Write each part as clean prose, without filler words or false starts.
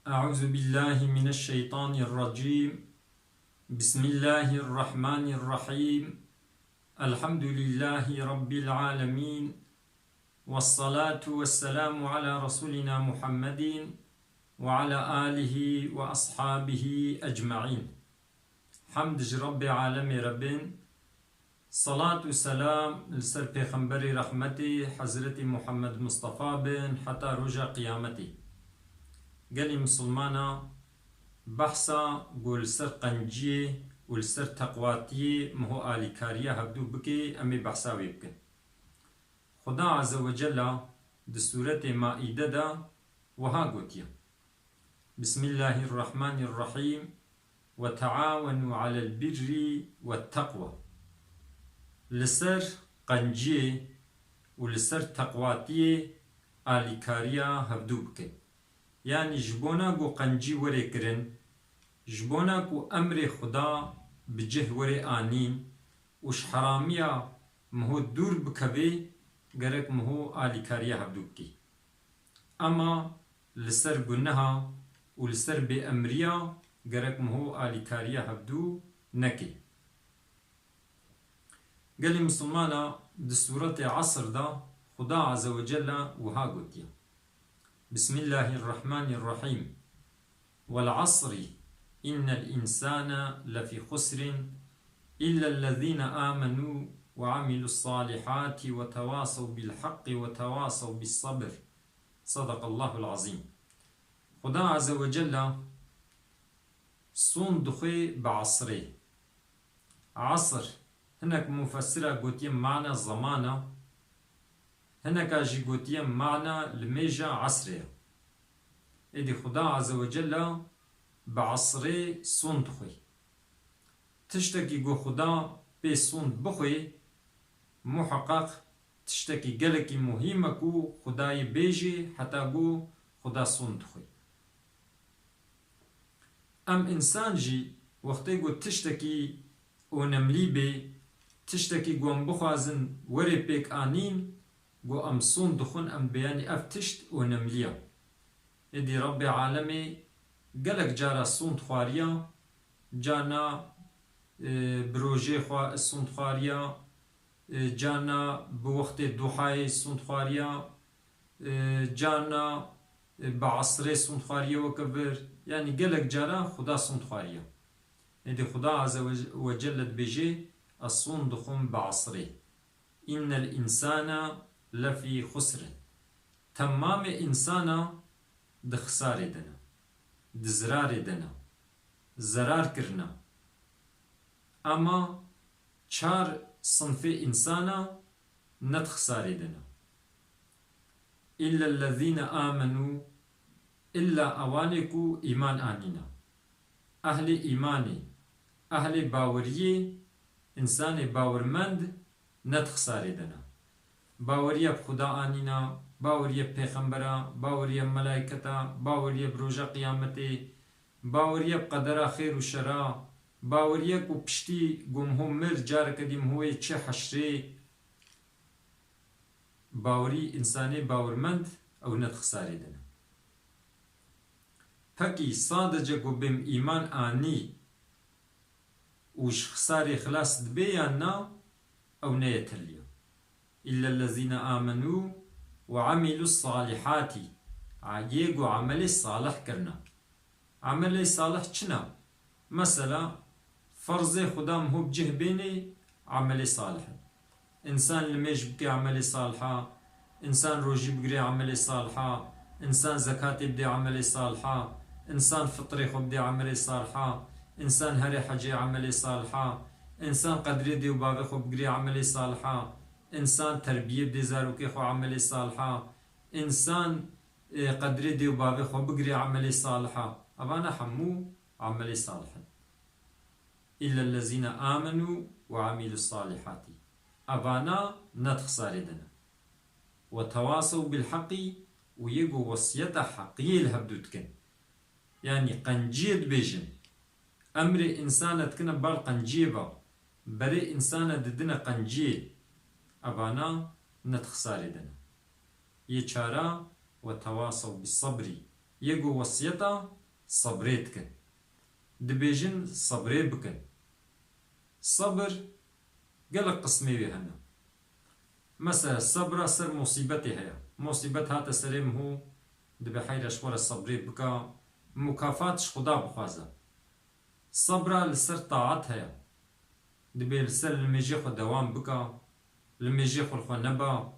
أعوذ بالله من الشيطان الرجيم. بسم الله الرحمن الرحيم. الحمد لله رب العالمين، والصلاة والسلام على رسولنا محمد وعلى آله وأصحابه أجمعين. حمد رب عالم ربين، صلاة والسلام لسر پیغمبر رحمتي حضرت محمد مصطفى بن حتى رجا قيامتي. قال مسلمانا بحثا قول سر قنجيه والسر تقواتيه مهو آلي كاريه هبدو بكي أمي بحثاوي بكن. خدا عز وجل دستورة مائدة دا وها قوتيا: بسم الله الرحمن الرحيم وتعاونوا على البر والتقوى. لسر قنجيه ولسر تقواتيه آلي كاريه هبدو بكن. يعني جبونا قو قنجي وري كرن، جبونا قو أمر خدا بجه وري آنين، وش حراميا مهو دور بكبه گرك مهو آلي كاريا هبدوكي. أما لسر قنها ولسر بأمريا گرك مهو آلي كاريا هبدو نكي. قال مسلمانا دستورة عصر دا خدا عز وجل وها قوتيا: بسم الله الرحمن الرحيم والعصر إن الإنسان لفي خسر إلا الذين آمنوا وعملوا الصالحات وتواصوا بالحق وتواصوا بالصبر. صدق الله العظيم. خدا عز وجل صون دخي بعصره. عصر هناك مفسرة قوتيم معنى زمانة، هناك اجي قوتيم معنى لميجا عصره. إدي خدا عز وجل بعصره صون دخي. تشتكي قو خدا بي صون بخي محقق تشتكي قلقي مهمة كو خداي بيجي حتى قو خدا صون دخي. أم إنسان جي وقتي قو تشتكي ونملي بي تشتكي قو بخوازن وري بيك آنين قو أم صون دخون أم بياني أف تشت ونمليا. إدي رب عالمي قلق جارا صون دخواريا، جانا بروجي خوا الصون دخواريا، جانا بوقت الضحى الصون دخواريا، جانا بعصر الصون دخواريا وكبر. يعني قلق جارا خدا صون دخواريا. إدي خدا عز وجل بيجي الصون دخون بعصره. إن الإنسان لفي خسر. تمام إنسانا دخسار دنا، دزرار دنا، زرار كرنا. أما چار صنف إنسانا ندخسار دنا. إلا الذين آمنوا، إلا أوانكو إيمان آنينا، أهل إيماني، أهل باوريه، إنسان باورمند ندخسار دنا. باوريه بخدا آنينا، باوريه بپیغمبرا، باوريه ملائكتا، باوريه بروجا قيامتي، باوريه بقدر خير وشرا، باوريه کو پشتی گم هم مر جار کدیم هوی چه حشری. باوری انسانی باورمند او ند خساری دن. پکی صادجه گو بیم ایمان آنی وش خساری خلاص دبی یا نا او نیتلیا. إلا الذين آمنوا وعملوا الصالحات. عايقو عمل صالح كرنا. عمل صالح چنا؟ مثلا فرض خدام هو بجه بيني عمل صالح. إنسان لميش بكي عمل صالحة، إنسان روجي بقري عمل صالحة، إنسان زكاة بدي عمل صالحة، إنسان فطري خو بدي عمل صالحة، إنسان هري حجي عمل صالحة، إنسان قدري دي وبابي خو بقري عمل صالحة، إنسان تربية بدي زاروكي خو عمل صالحة، إنسان قدري دي وبابي خو بقري عمل صالحة. أبانا حمو عمل صالحة. إلا الذين آمنوا وعملوا الصالحات. أبانا ندخسار دنا. وتواصوا بالحق ويقو وصية حقية الهبدوتكن. يعني قنجيد بيجن أمر إنسانة تكن بار قنجيبا بري إنسانة ددنا قنجي. أبانا ندخسار دنا. يچارا وتواصوا بالصبر. یگو وصیتا صبریت کن دبیجن صبری بکن صبر قلق قسمي بهنا مثلا الصبر سر مصيبتي هيا مصيبت هات سرم هو دبي حيرة شوار الصبري بكا مكافاتش خدا بخوازا صبرا لسر طاعت هيا دبي لسر المجي خو دوام بكا المجي خو الخو نبا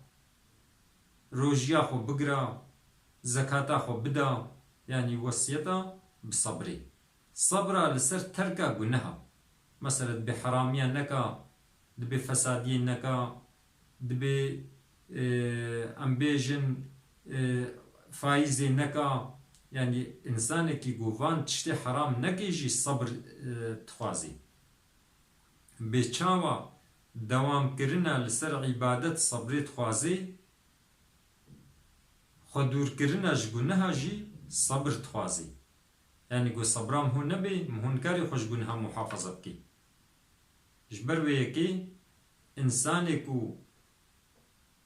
روجيا خو بقرا زكاة خو بدا يعني وصيتا بصبري صبرا لسر تركا قنها مثلا دبي حراميا نكا دبي فسادي نكا دبي امبيجن فايزي نكا يعني انسان كي قوفان تشتي حرام نكيجي الصبر تخوازي بيچاوا دوام كرنا لسر عبادت صبري تخوازي خدور كرنا جگونها جي صبر تخوازي يعني قو صبرام هو نبي مهنكاري خوش گونها محافظة بكي جبر ويكي انسان كو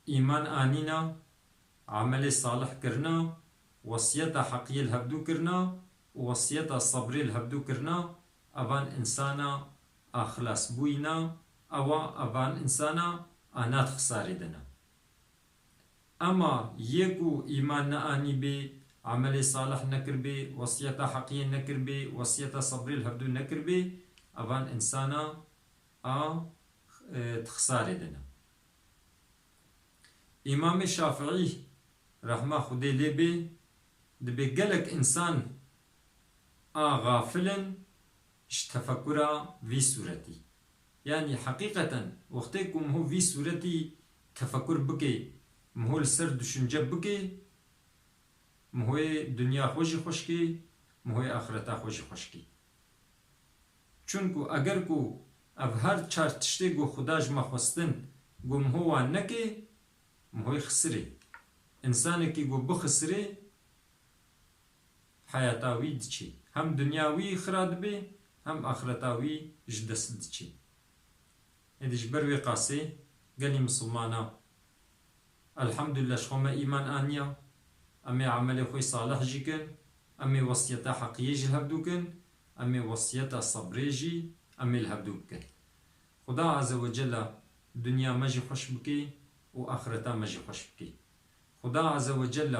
ایمان آنینا عمل صالح کرنا وصیت حقیه الهبدو کرنا وصیت صبری الهبدو کرنا اوان انسانا اخلاص بوینا اوان انسانا آنات خساری دنا اما یکو ایمان آنی بی عمل صالح نکر بی وصیت حقیه نکر بی وصیت صبری الهبدو نکر بی اوان انسانا تخساری دنا امام شافعي رحمه خدي لبي دبي قالك انسان غافلا تفكرا في سورتي يعني حقيقة وقتكم هو في سورتي تفكر بكي مهو السر دشنجة بكي مهو دنيا خوشي خوشكي مهو آخرتا خوشي خوشكي چونكو اگر کو او هر چار تشتي گو خداج ما خواستن گو مهو نكي مهوي خسري انسان كي گو بخسري حياتاوي دچي هم دنياوي خراد بي هم آخرتاوي جدس دچي ادش بروي قاسي قالي مسلمانا الحمد لله شخوما ايمان آنيا امي عملي خوي صالح جيكن امي وصيتا حقية جي الهبدوكن امي وصيتا صبري جي امي الهبدوكن خدا عز وجل دنيا مجي خوش بكي وآخرتا مجي خوش بكي خدا عز وجل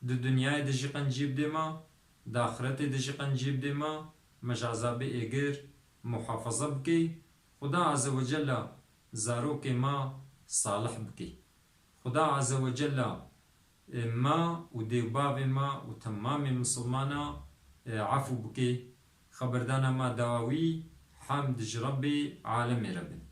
دو دنياي دجي قنجيب ديما دا آخرتي دجي قنجيب ديما مجازابي ايگر محافظة بكي خدا عز وجل زاروك ما صالح بكي خدا عز وجل ما وديباب ما وتمام مسلمانا عفو بكي خبردانا ما دواوي حمد ربي عالمي ربنا